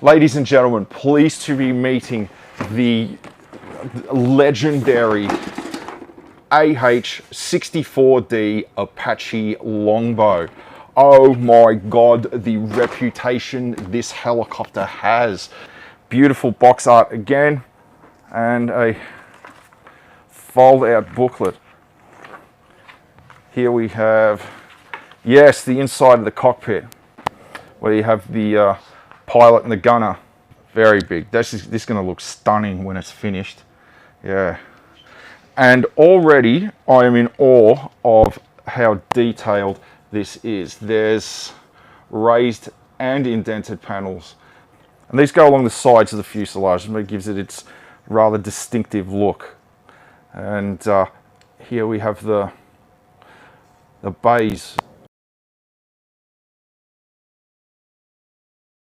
Ladies and gentlemen, pleased to be meeting the legendary AH-64D Apache Longbow. Oh my God, the reputation this helicopter has. Beautiful box art again, and a fold-out booklet. Here we have, yes, the inside of the cockpit, where you have the pilot and the gunner. Very big. This is going to look stunning when it's finished. Yeah. And already I am in awe of how detailed this is. There's raised and indented panels. And these go along the sides of the fuselage, and it gives it its rather distinctive look. And here we have the bays